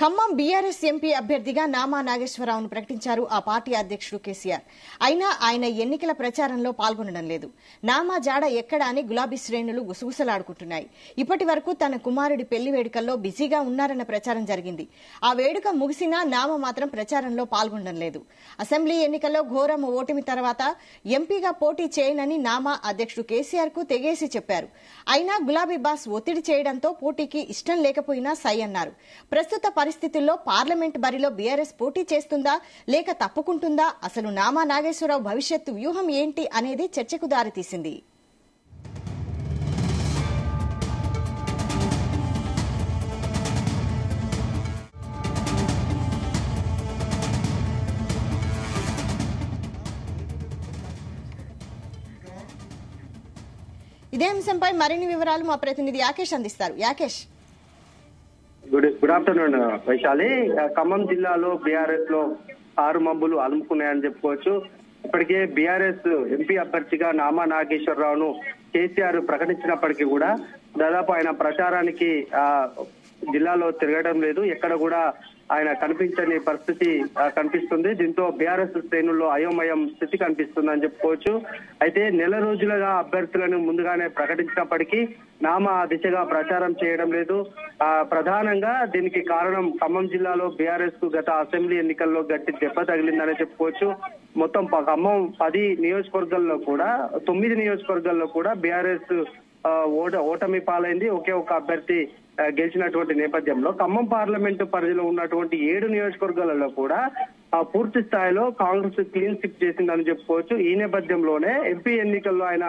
Khammam BRS MP అభ్యర్థిగా నామా నాగేశ్వరరావును ప్రకటించారు ఆ పార్టీ అధ్యక్షుడు కేసీఆర్. అయినా ఆయన ఎన్నికల ప్రచారంలో పాల్గొనడం లేదు. నామా జాడ ఎక్కడా అని గులాబీ శ్రేణులు గుసగుసలాడుకుంటున్నాయి. ఇప్పటి వరకు తన కుమారుడి పెళ్లి వేడుకల్లో బిజీగా ఉన్నారన్న ప్రచారం జరిగింది. ఆ వేడుక ముగిసినా నామా మాత్రం ప్రచారంలో పాల్గొనడం లేదు. అసెంబ్లీ ఎన్నికల్లో ఘోరం ఓటమి తర్వాత ఎంపీగా పోటీ చేయనని నామా అధ్యక్షుడు కేసీఆర్ కు తెగేసి చెప్పారు. అయినా గులాబీ బాస్ ఒత్తిడి చేయడంతో పోటీకి ఇష్టం లేకపోయినా సై అన్నారు. ప్రస్తుత పరిస్థితుల్లో పార్లమెంట్ బరిలో బీఆర్ఎస్ పోటీ చేస్తుందా లేక తప్పుకుంటుందా, అసలు నామా నాగేశ్వరరావు భవిష్యత్తు వ్యూహం ఏంటి అనేది చర్చకు దారితీసింది. ఇదే అంశంపై మరిన్ని వివరాలు మా ప్రతినిధి యాకేష్ అందిస్తారు. Yakesh, good afternoon Vaishali. ఖమ్మం జిల్లాలో బీఆర్ఎస్ లో ఆరు మబ్బులు అలుముకున్నాయని చెప్పుకోవచ్చు. ఇప్పటికే బీఆర్ఎస్ ఎంపీ అభ్యర్థిగా నామా నాగేశ్వరరావును కేసీఆర్ ప్రకటించినప్పటికీ కూడా దాదాపు ఆయన ప్రచారానికి జిల్లాలో తిరగడం లేదు. ఎక్కడ కూడా ఆయన కనిపించని పరిస్థితి కనిపిస్తుంది. దీంతో బీఆర్ఎస్ శ్రేణుల్లో అయోమయం స్థితి కనిపిస్తుందని చెప్పుకోవచ్చు. అయితే నెల రోజులుగా అభ్యర్థులను ముందుగానే ప్రకటించినప్పటికీ నామా దిశగా ప్రచారం చేయడం లేదు. ప్రధానంగా దీనికి కారణం ఖమ్మం జిల్లాలో బీఆర్ఎస్ కు గత అసెంబ్లీ ఎన్నికల్లో గట్టి దెబ్బ తగిలిందనే చెప్పుకోవచ్చు. మొత్తం ఖమ్మం 10 నియోజకవర్గాల్లో కూడా 9 నియోజకవర్గాల్లో కూడా బీఆర్ఎస్ ఓటమి పాలైంది. ఒకే ఒక అభ్యర్థి గెలిచినటువంటి నేపథ్యంలో ఖమ్మం పార్లమెంటు పరిధిలో ఉన్నటువంటి 7 నియోజకవర్గాలలో కూడా పూర్తి స్థాయిలో కాంగ్రెస్ క్లీన్ స్విప్ చేసిందని చెప్పుకోవచ్చు. ఈ నేపథ్యంలోనే ఎంపీ ఎన్నికల్లో ఆయన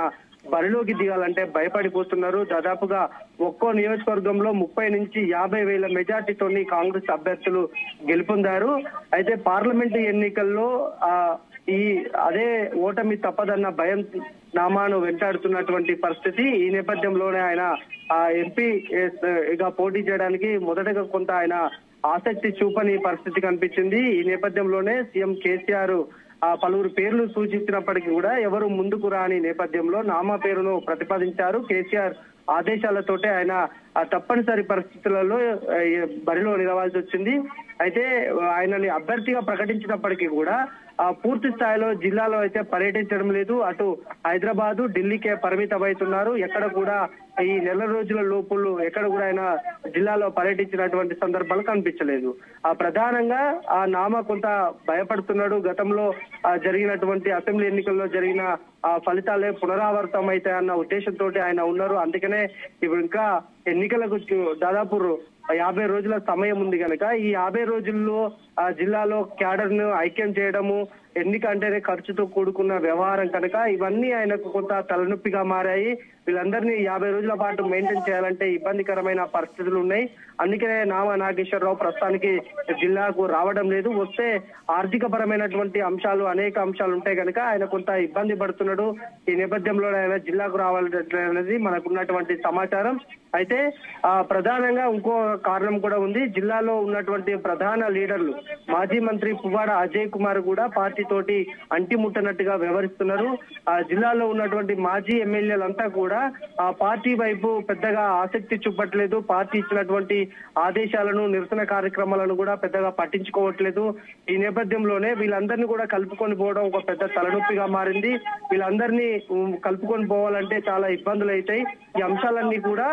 బరిలోకి దిగాలంటే భయపడిపోతున్నారు. దాదాపుగా ఒక్కో నియోజకవర్గంలో 30 నుంచి 50 వేల మెజార్టీతోని కాంగ్రెస్ అభ్యర్థులు గెలుపొందారు. అయితే పార్లమెంటు ఎన్నికల్లో అదే ఓటమి తప్పదన్న భయం నామాను వెంటాడుతున్నటువంటి పరిస్థితి. ఈ నేపథ్యంలోనే ఆయన ఎంపీగా పోటీ చేయడానికి మొదటగా కొంత ఆయన ఆసక్తి చూపని పరిస్థితి కనిపించింది. ఈ నేపథ్యంలోనే సీఎం కేసీఆర్ పలువురు పేర్లు సూచించినప్పటికీ కూడా ఎవరు ముందుకు రాని నేపథ్యంలో నామా పేరును ప్రతిపాదించారు. కేసీఆర్ ఆదేశాలతోటే ఆయన తప్పనిసరి పరిస్థితులలో బరిలో నిలవాల్సి వచ్చింది. అయితే ఆయనని అభ్యర్థిగా ప్రకటించినప్పటికీ కూడా పూర్తి స్థాయిలో జిల్లాలో అయితే పర్యటించడం లేదు. అటు హైదరాబాద్, ఢిల్లీకే పరిమితమవుతున్నారు. ఎక్కడ కూడా ఈ నెల రోజుల లోపులు ఎక్కడ కూడా ఆయన జిల్లాలో పర్యటించినటువంటి సందర్భాలు కనిపించలేదు. ప్రధానంగా ఆ నామా కొంత భయపడుతున్నాడు. గతంలో జరిగినటువంటి అసెంబ్లీ ఎన్నికల్లో జరిగిన ఫలితాలే పునరావృతం అవుతాయన్న ఉద్దేశంతో ఆయన ఉన్నారు. అందుకనే ఇప్పుడు ఇంకా ఎన్నికలకు దాదాపు 50 రోజుల సమయం ఉంది కనుక ఈ 50 రోజుల్లో జిల్లాలో క్యాడర్ ను ఐక్యం చేయడము, ఎన్నిక అంటేనే ఖర్చుతో కూడుకున్న వ్యవహారం కనుక ఇవన్నీ ఆయనకు కొంత తలనొప్పిగా మారాయి. వీళ్ళందరినీ 50 రోజుల పాటు మెయింటైన్ చేయాలంటే ఇబ్బందికరమైన పరిస్థితులు ఉన్నాయి. అందుకనే నామా నాగేశ్వరరావు ప్రస్తుతానికి జిల్లాకు రావడం లేదు. వస్తే ఆర్థిక పరమైనటువంటి అంశాలు అనేక అంశాలు ఉంటాయి కనుక ఆయన కొంత ఇబ్బంది పడుతున్నాడు. ఈ నేపథ్యంలో ఆయన జిల్లాకు రావాలనేది మనకున్నటువంటి సమాచారం. అయితే ప్రధానంగా ఇంకో కారణం కూడా ఉంది. జిల్లాలో ఉన్నటువంటి ప్రధాన లీడర్లు మాజీ మంత్రి పువ్వాడ అజయ్ కుమార్ కూడా పార్టీ తోటి అంటిముట్టనట్టుగా వ్యవహరిస్తున్నారు. జిల్లాలో ఉన్నటువంటి మాజీ ఎమ్మెల్యేలంతా కూడా ఆ పార్టీ వైపు పెద్దగా ఆసక్తి చూపట్లేదు. పార్టీ ఇచ్చినటువంటి ఆదేశాలను, నిరసన కార్యక్రమాలను కూడా పెద్దగా పట్టించుకోవట్లేదు. ఈ నేపథ్యంలోనే వీళ్ళందరినీ కూడా కలుపుకొని పోవడం ఒక పెద్ద తలనొప్పిగా మారింది. వీళ్ళందరినీ కలుపుకొని పోవాలంటే చాలా ఇబ్బందులు అవుతాయి. ఈ అంశాలన్నీ కూడా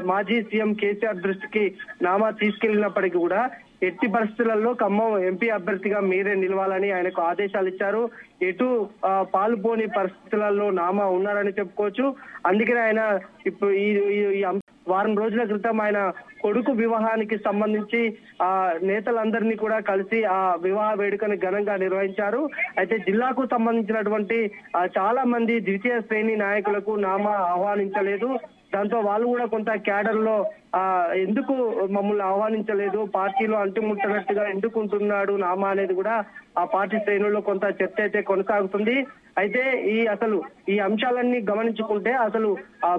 మాజీ సీఎం కేసీఆర్ దృష్టికి నామా తీసుకెళ్లినప్పటికీ కూడా ఎట్టి పరిస్థితులలో ఖమ్మం ఎంపీ అభ్యర్థిగా మీరే నిలవాలని ఆయనకు ఆదేశాలు ఇచ్చారు. ఎటు పాల్పోని పరిస్థితులలో నామా ఉన్నారని చెప్పుకోవచ్చు. అందుకనే ఆయన ఇప్పుడు ఈ వారం రోజుల క్రితం ఆయన కొడుకు వివాహానికి సంబంధించి నేతలందరినీ కూడా కలిసి ఆ వివాహ వేడుకను ఘనంగా నిర్వహించారు. అయితే జిల్లాకు సంబంధించినటువంటి చాలా మంది ద్వితీయ శ్రేణి నాయకులకు నామా ఆహ్వానించలేదు. దాంతో వాళ్ళు కూడా కొంత క్యాడర్ లో ఎందుకు మమ్మల్ని ఆహ్వానించలేదు, పార్టీలో అంటుముట్టనట్టుగా ఎందుకు ఉంటున్నాడు నామా అనేది కూడా ఆ పార్టీ శ్రేణుల్లో కొంత చర్చ అయితే కొనసాగుతుంది. అయితే ఈ అంశాలన్నీ గమనించుకుంటే అసలు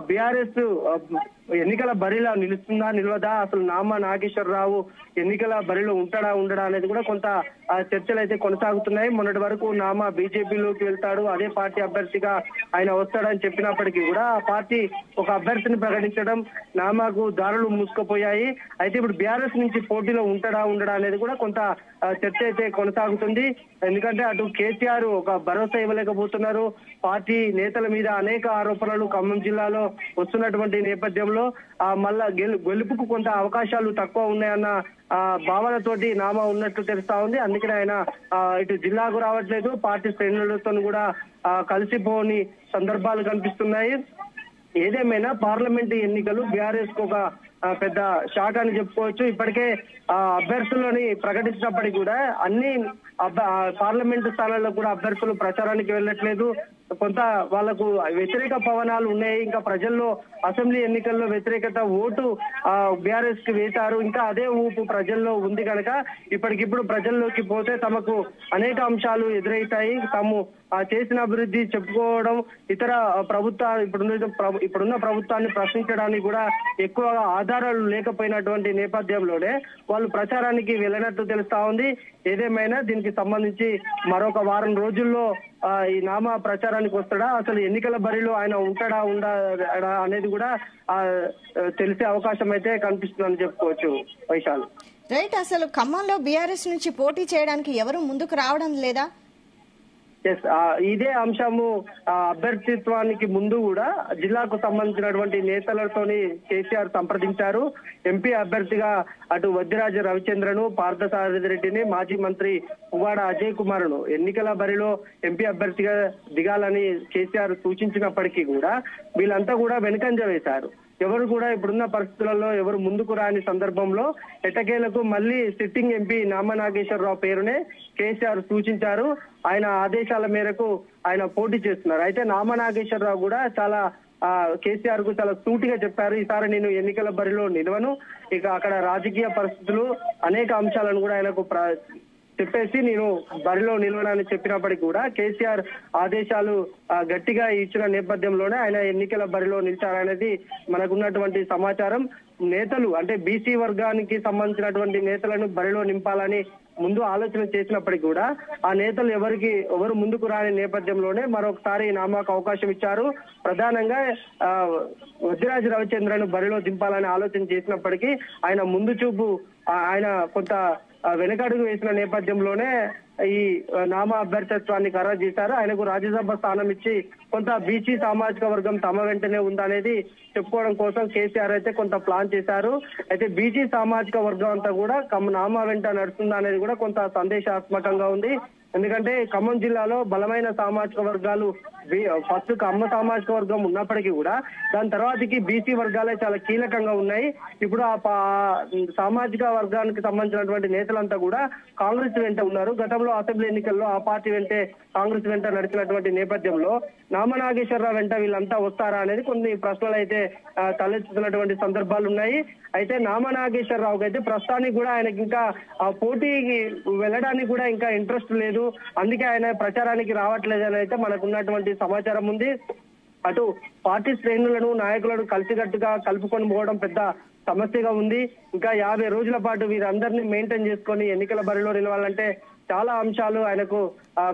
బీఆర్ఎస్ ఎన్నికల బరిలో నిలుస్తుందా నిలవదా, అసలు నామా నాగేశ్వరరావు ఎన్నికల బరిలో ఉంటాడా ఉండడా అనేది కూడా కొంత చర్చలు అయితే కొనసాగుతున్నాయి. మొన్నటి వరకు నామా బీజేపీలోకి వెళ్తాడు, అదే పార్టీ అభ్యర్థిగా ఆయన వస్తాడని చెప్పినప్పటికీ కూడా ఆ పార్టీ ఒక అభ్యర్థిని ప్రకటించడం నామాకు దారులు మూసుకుపోయాయి. అయితే ఇప్పుడు బీఆర్ఎస్ నుంచి పోటీలో ఉంటాడా ఉండడా అనేది కూడా కొంత చర్చ అయితే కొనసాగుతుంది. ఎందుకంటే అటు కేసీఆర్ ఒక భరోసా ఇవ్వలేకపోతున్నారు. పార్టీ నేతల మీద అనేక ఆరోపణలు ఖమ్మం జిల్లాలో వస్తున్నటువంటి నేపథ్యంలో మళ్ళా గెలుపుకు కొంత అవకాశాలు తక్కువ ఉన్నాయన్న భావనతోటి నామా ఉన్నట్టు తెలుస్తా ఉంది. అందుకనే ఆయన ఇటు జిల్లాకు రావట్లేదు, పార్టీ శ్రేణులతో కూడా కలిసిపోని సందర్భాలు కనిపిస్తున్నాయి. ఏదేమైనా పార్లమెంటు ఎన్నికలు బీఆర్ఎస్ కు ఒక పెద్ద షాక్ అని చెప్పుకోవచ్చు. ఇప్పటికే అభ్యర్థులని ప్రకటించినప్పటికీ కూడా అన్ని పార్లమెంటు స్థానాల్లో కూడా అభ్యర్థులు ప్రచారానికి వెళ్ళట్లేదు. కొంత వాళ్లకు వ్యతిరేక పవనాలు ఉన్నాయి. ఇంకా ప్రజల్లో అసెంబ్లీ ఎన్నికల్లో వ్యతిరేకత ఓటు బీఆర్ఎస్ కి వేశారు. ఇంకా అదే ఊపు ప్రజల్లో ఉంది కనుక ఇప్పటికిప్పుడు ప్రజల్లోకి పోతే తమకు అనేక అంశాలు ఎదురవుతాయి. తాము చేసిన అభివృద్ధి చెప్పుకోవడం, ఇతర ప్రభుత్వాలు ఇప్పుడున్న ప్రభుత్వాన్ని ప్రశ్నించడానికి కూడా ఎక్కువగా ఆధారాలు లేకపోయినటువంటి నేపథ్యంలోనే వాళ్ళు ప్రచారానికి వెళ్ళినట్టు తెలుస్తా ఉంది. ఏదేమైనా దీనికి సంబంధించి మరొక వారం రోజుల్లో ఈ నామా ప్రచారానికి వస్తాడా, అసలు ఎన్నికల బరిలో ఆయన ఉంటాడా ఉండడా అనేది కూడా తెలిసే అవకాశం అయితే కనిపిస్తుందని చెప్పుకోవచ్చు. వైశాల్ రైట్, అసలు ఖమ్మంలో బీఆర్ఎస్ నుంచి పోటీ చేయడానికి ఎవరు ముందుకు రావడం లేదా? ఇదే అంశము అభ్యర్థిత్వానికి ముందు కూడా జిల్లాకు సంబంధించినటువంటి నేతలతోని కేసీఆర్ సంప్రదించారు. ఎంపీ అభ్యర్థిగా అటు వద్దిరాజు రవిచంద్రను, పార్థసారథి రెడ్డిని, మాజీ మంత్రి పువ్వాడ అజయ్ కుమార్ను ఎన్నికల బరిలో ఎంపీ అభ్యర్థిగా దిగాలని కేసీఆర్ సూచించినప్పటికీ కూడా వీళ్ళంతా కూడా వెనుకంజ వేశారు. ఎవరు కూడా ఇప్పుడున్న పరిస్థితులలో ఎవరు ముందుకు రాని సందర్భంలో ఎట్టకేలకు మళ్ళీ సిట్టింగ్ ఎంపీ నామా నాగేశ్వరరావు పేరునే కేసీఆర్ సూచించారు. ఆయన ఆదేశాల మేరకు ఆయన పోటీ చేస్తున్నారు. అయితే నామా నాగేశ్వరరావు కూడా చాలా కేసీఆర్ కు చాలా సూటిగా చెప్పారు, ఈసారి నేను ఎన్నికల బరిలో నిలవను, ఇక అక్కడ రాజకీయ పరిస్థితులు అనేక అంశాలను కూడా ఆయనకు చెప్పేసి నేను బరిలో నిలవనని చెప్పినప్పటికీ కూడా కేసీఆర్ ఆదేశాలు గట్టిగా ఇచ్చిన నేపథ్యంలోనే ఆయన ఎన్నికల బరిలో నిలిచారనేది మనకున్నటువంటి సమాచారం. నేతలు అంటే బీసీ వర్గానికి సంబంధించినటువంటి నేతలను బరిలో నింపాలని ముందు ఆలోచన చేసినప్పటికీ కూడా ఆ నేతలు ఎవరు ముందుకు రాని నేపథ్యంలోనే మరొకసారి నామాకు అవకాశం ఇచ్చారు. ప్రధానంగా వద్దిరాజు రవిచంద్రను బరిలో దింపాలని ఆలోచన చేసినప్పటికీ ఆయన ముందు చూపు ఆయన కొంత వెనకడుగు వేసిన నేపథ్యంలోనే ఈ నామా అభ్యర్థిత్వాన్ని ఖరారు చేశారు. ఆయనకు రాజ్యసభ స్థానం ఇచ్చి కొంత బీసీ సామాజిక వర్గం తమ వెంటనే ఉందనేది చెప్పుకోవడం కోసం కేసీఆర్ అయితే కొంత ప్లాన్ చేశారు. అయితే బీసీ సామాజిక వర్గం అంతా కూడా నామా వెంట నడుస్తుందా అనేది కూడా కొంత సందేశాత్మకంగా ఉంది. ఎందుకంటే ఖమ్మం జిల్లాలో బలమైన సామాజిక వర్గాలు ఫస్ట్ కమ్మ సామాజిక వర్గం ఉన్నప్పటికీ కూడా దాని తర్వాతకి బీసీ వర్గాలే చాలా కీలకంగా ఉన్నాయి. ఇప్పుడు ఆ సామాజిక వర్గానికి సంబంధించినటువంటి నేతలంతా కూడా కాంగ్రెస్ వెంట ఉన్నారు. గతంలో అసెంబ్లీ ఎన్నికల్లో ఆ పార్టీ వెంటే కాంగ్రెస్ వెంట నడిచినటువంటి నేపథ్యంలో నామా నాగేశ్వరరావు వెంట వీళ్ళంతా వస్తారా అనేది కొన్ని ప్రశ్నలు అయితే తలెత్తుతున్నటువంటి సందర్భాలు ఉన్నాయి. అయితే నామా నాగేశ్వరరావుకి అయితే ప్రస్తుతానికి కూడా ఆయనకి ఇంకా పోటీకి వెళ్ళడానికి కూడా ఇంకా ఇంట్రెస్ట్ లేదు, అందుకే ఆయన ప్రచారానికి రావట్లేదు అని అయితే మనకున్నటువంటి సమాచారం ఉంది. అటు పార్టీ శ్రేణులను నాయకులను కలిసికట్టుగా కలుపుకొని పోవడం పెద్ద సమస్యగా ఉంది. ఇంకా 50 రోజుల పాటు వీరందరినీ మెయింటైన్ చేసుకొని ఎన్నికల బరిలో నిలవాలంటే చాలా అంశాలు ఆయనకు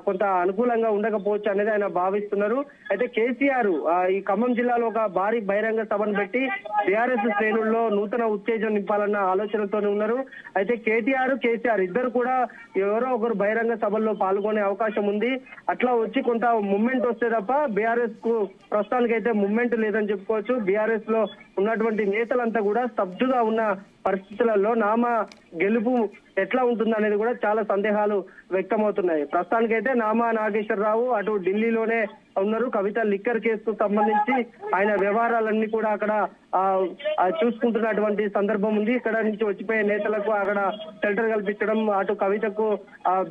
కొంత అనుకూలంగా ఉండకపోవచ్చు అనేది ఆయన భావిస్తున్నారు. అయితే కేసీఆర్ ఈ ఖమ్మం జిల్లాలో ఒక భారీ బహిరంగ సభను పెట్టి బీఆర్ఎస్ శ్రేణుల్లో నూతన ఉత్తేజం నింపాలన్న ఆలోచనతోనే ఉన్నారు. అయితే కేసీఆర్ ఇద్దరు కూడా ఎవరో ఒకరు బహిరంగ సభల్లో పాల్గొనే అవకాశం ఉంది. అట్లా వచ్చి కొంత మూమెంట్ వస్తే తప్ప బీఆర్ఎస్ కు ప్రస్తుతానికి అయితే మూమెంట్ లేదని చెప్పుకోవచ్చు. బీఆర్ఎస్ లో ఉన్నటువంటి నేతలంతా కూడా స్తబ్దుగా ఉన్న పరిస్థితులలో నామా గెలుపు ఎట్లా ఉంటుందనేది కూడా చాలా సందేహాలు వ్యక్తమవుతున్నాయి. ప్రస్తుతానికైతే నామా నాగేశ్వరరావు అటు ఢిల్లీలోనే ఉన్నారు. కవిత లిక్కర్ కేసుకు సంబంధించి ఆయన వ్యవహారాలన్నీ కూడా అక్కడ చూసుకుంటున్నటువంటి సందర్భం ఉంది. ఇక్కడ నుంచి వచ్చిపోయే నేతలకు అక్కడ షెల్టర్ కల్పించడం, అటు కవితకు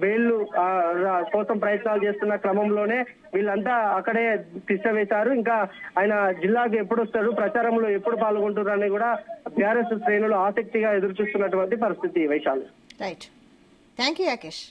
బెయిల్ కోసం ప్రయత్నాలు చేస్తున్న క్రమంలోనే వీళ్ళంతా అక్కడే తిష్టవేశారు. ఇంకా ఆయన జిల్లాకు ఎప్పుడు వస్తారు, ప్రచారంలో ఎప్పుడు పాల్గొంటున్నారు అని కూడా బీఆర్ఎస్ శ్రేణులు ఆసక్తిగా ఎదురు చూస్తున్నటువంటి పరిస్థితి. Vaishal. Right, thank you Yakesh.